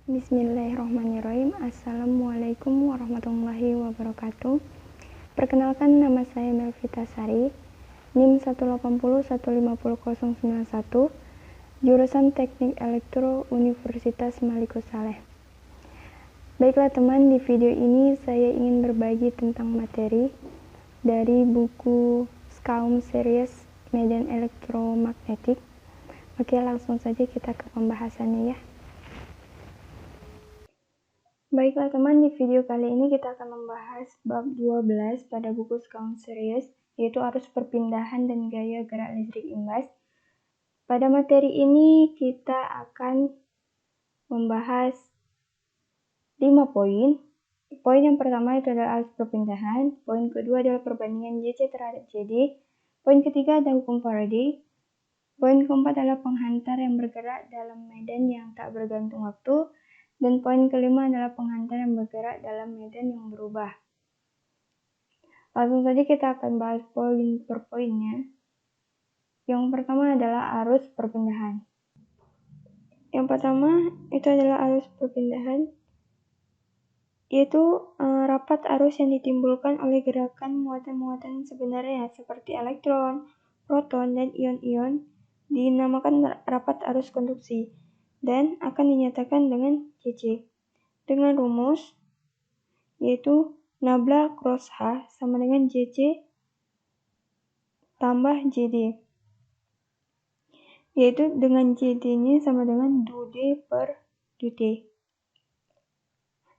Bismillahirrahmanirrahim. Assalamualaikum warahmatullahi wabarakatuh. Perkenalkan, nama saya Melvita Sari, NIM 180150091, jurusan Teknik Elektro Universitas Maliku Saleh. Baiklah teman, di video ini saya ingin berbagi tentang materi dari buku SKAUM Series Medan Elektromagnetik. Oke, langsung saja kita ke pembahasannya ya. Baiklah teman, di video kali ini kita akan membahas bab 12 pada buku SKAUM Series, yaitu arus perpindahan dan gaya gerak listrik imbas. Pada materi ini kita akan membahas 5 poin. Poin yang pertama itu adalah arus perpindahan, poin kedua adalah perbandingan JC terhadap JD, poin ketiga adalah hukum Faraday, poin keempat adalah penghantar yang bergerak dalam medan yang tak bergantung waktu, dan poin kelima adalah penghantar yang bergerak dalam medan yang berubah. Langsung saja kita akan bahas poin per poinnya. Yang pertama adalah arus perpindahan. Yang pertama itu adalah arus perpindahan, yaitu rapat arus yang ditimbulkan oleh gerakan muatan-muatan sebenarnya seperti elektron, proton, dan ion-ion dinamakan rapat arus konduksi dan akan dinyatakan dengan CC dengan rumus yaitu nabla cross H sama dengan JC tambah JD, yaitu dengan JD-nya sama dengan DD per DT.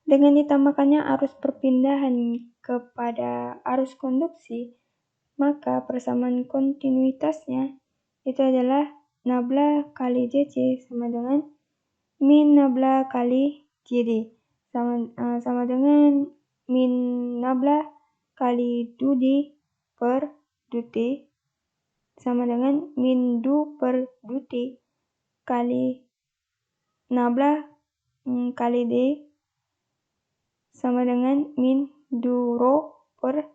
Dengan ditambahkannya arus perpindahan kepada arus konduksi, maka persamaan kontinuitasnya itu adalah nabla kali JC sama dengan min nabla kali JD sama dengan min nabla kali DD per DT sama dengan min du per DT kali nabla kali D sama dengan min du rho per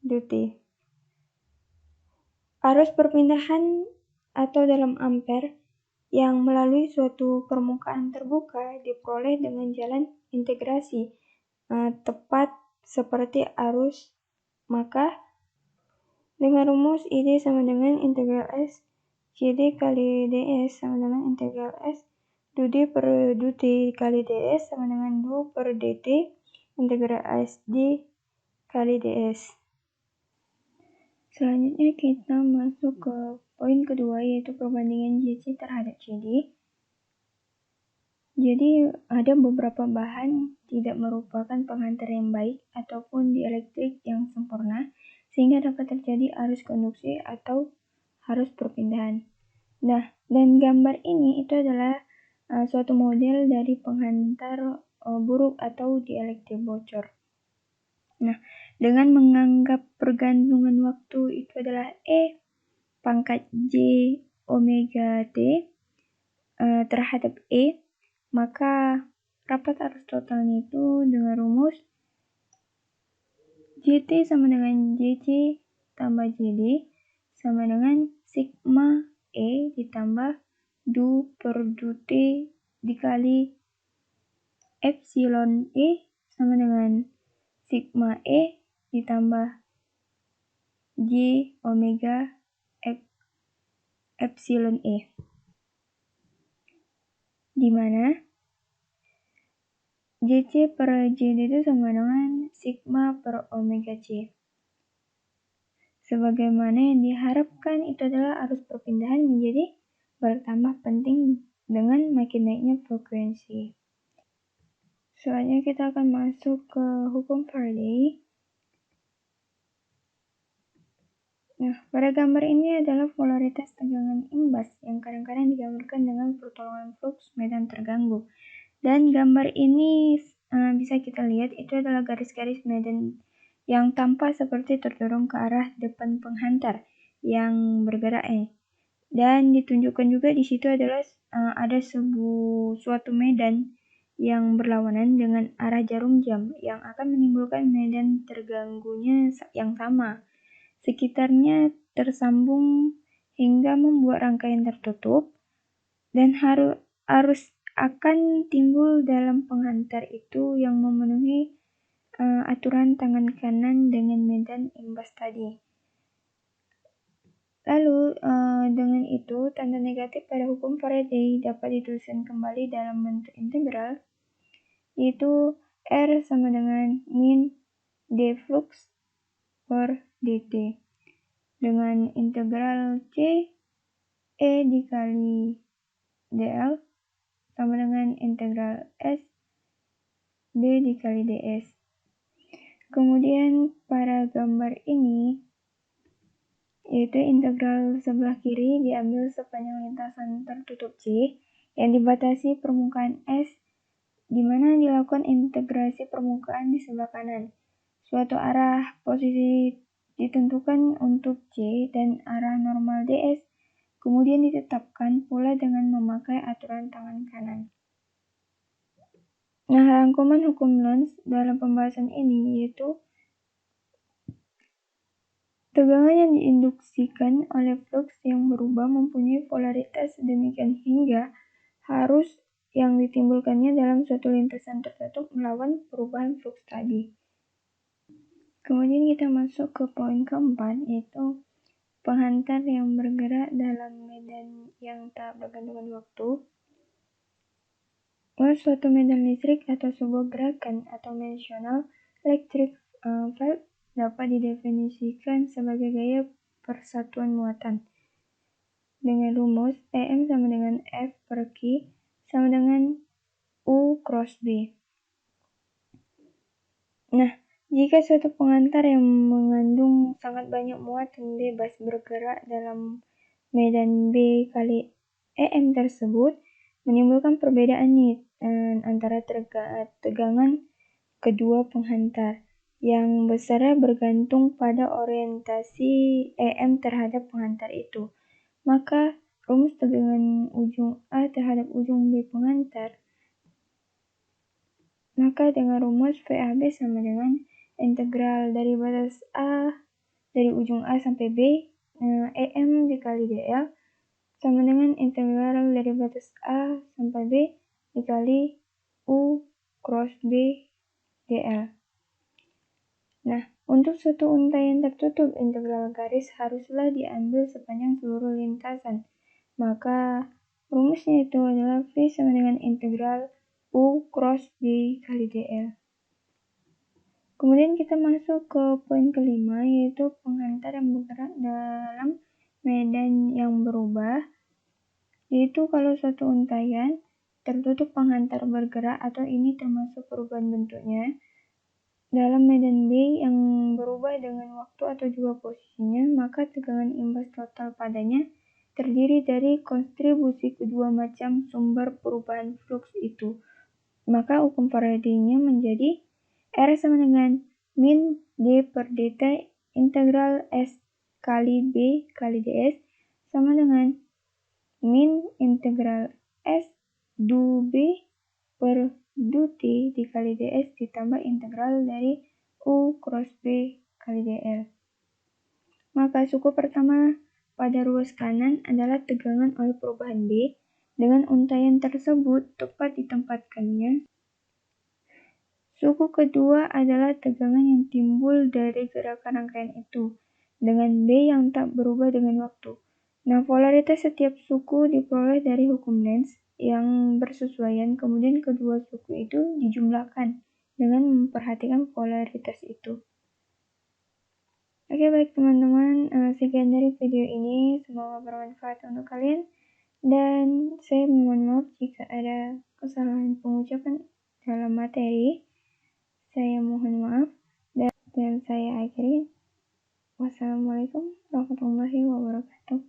DT. Arus perpindahan atau dalam ampere yang melalui suatu permukaan terbuka diperoleh dengan jalan integrasi tepat seperti arus, maka dengan rumus ID sama dengan integral S JD kali DS sama dengan integral S DD per DT kali DS sama dengan 2 per DT integral SD kali DS. Selanjutnya kita masuk ke poin kedua, yaitu perbandingan JC terhadap JD. Jadi ada beberapa bahan tidak merupakan penghantar yang baik ataupun dielektrik yang sempurna sehingga dapat terjadi arus konduksi atau arus perpindahan. Nah, dan gambar ini itu adalah suatu model dari penghantar buruk atau dielektrik bocor. Nah, dengan menganggap pergantungan waktu itu adalah E pangkat J omega T terhadap E, maka rapat arus totalnya itu dengan rumus JT sama dengan JC tambah JD sama dengan sigma E ditambah du per DT dikali epsilon E sama dengan sigma E ditambah J omega epsilon E, di mana JC per JD itu sama dengan sigma per omega C. Sebagaimana yang diharapkan itu adalah arus perpindahan menjadi bertambah penting dengan makin naiknya frekuensi. Selanjutnya kita akan masuk ke hukum Faraday. Nah, pada gambar ini adalah polaritas tegangan imbas yang kadang-kadang digambarkan dengan pertolongan flux medan terganggu. Dan gambar ini bisa kita lihat itu adalah garis-garis medan yang tampak seperti terdorong ke arah depan penghantar yang bergerak Dan ditunjukkan juga di situ adalah ada suatu medan yang berlawanan dengan arah jarum jam yang akan menimbulkan medan terganggunya yang sama. Sekitarnya tersambung hingga membuat rangkaian tertutup dan arus akan timbul dalam penghantar itu yang memenuhi aturan tangan kanan dengan medan imbas tadi. Lalu, dengan itu, tanda negatif pada hukum Faraday dapat dituliskan kembali dalam bentuk integral, yaitu R sama dengan min d flux per dt, dengan integral C E dikali dl sama dengan integral S D dikali ds. Kemudian pada gambar ini, yaitu integral sebelah kiri diambil sepanjang lintasan tertutup C yang dibatasi permukaan S, di mana dilakukan integrasi permukaan di sebelah kanan. Suatu arah posisi ditentukan untuk C dan arah normal ds kemudian ditetapkan pula dengan memakai aturan tangan kanan. Nah, rangkuman hukum Lorentz dalam pembahasan ini yaitu tegangan yang diinduksikan oleh flux yang berubah mempunyai polaritas sedemikian hingga arus yang ditimbulkannya dalam suatu lintasan tertutup melawan perubahan flux tadi. Kemudian kita masuk ke poin keempat, yaitu penghantar yang bergerak dalam medan yang tak bergantungan waktu. Suatu medan listrik atau sebuah gerakan atau dimensional electric field dapat didefinisikan sebagai gaya persatuan muatan dengan rumus EM sama dengan F per Q sama dengan U cross B. Nah, jika suatu penghantar yang mengandung sangat banyak muatan bebas bergerak dalam medan B kali EM tersebut, menimbulkan perbedaan nih antara tegangan kedua penghantar, yang besarnya bergantung pada orientasi EM terhadap penghantar itu. Maka rumus tegangan ujung A terhadap ujung B penghantar, maka dengan rumus VAB sama dengan integral dari batas A dari ujung A sampai B EM dikali dl sama dengan integral dari batas A sampai B dikali U cross B dl. Nah, untuk suatu untaian tertutup, integral garis haruslah diambil sepanjang seluruh lintasan. Maka rumusnya itu adalah V sama dengan integral U cross B kali dl. Kemudian kita masuk ke poin kelima, yaitu penghantar yang bergerak dalam medan yang berubah, yaitu kalau suatu untaian tertutup penghantar bergerak atau ini termasuk perubahan bentuknya dalam medan B yang berubah dengan waktu atau juga posisinya, maka tegangan imbas total padanya terdiri dari kontribusi kedua macam sumber perubahan flux itu. Maka hukum Faraday-nya menjadi R sama dengan min D per dt integral S kali B kali ds sama dengan min integral S du B per du T dikali ds ditambah integral dari U cross B kali dl. Maka suku pertama pada ruas kanan adalah tegangan oleh perubahan B dengan untaian tersebut tepat ditempatkannya. Suku kedua adalah tegangan yang timbul dari gerakan rangkaian itu dengan B yang tak berubah dengan waktu. Nah, polaritas setiap suku diperoleh dari hukum Lenz yang bersesuaian, kemudian kedua suku itu dijumlahkan dengan memperhatikan polaritas itu. Oke, baik teman-teman, sekian dari video ini, semoga bermanfaat untuk kalian, dan saya mohon maaf jika ada kesalahan pengucapan dalam materi. Saya mohon maaf, dan saya akhiri. Wassalamualaikum warahmatullahi wabarakatuh.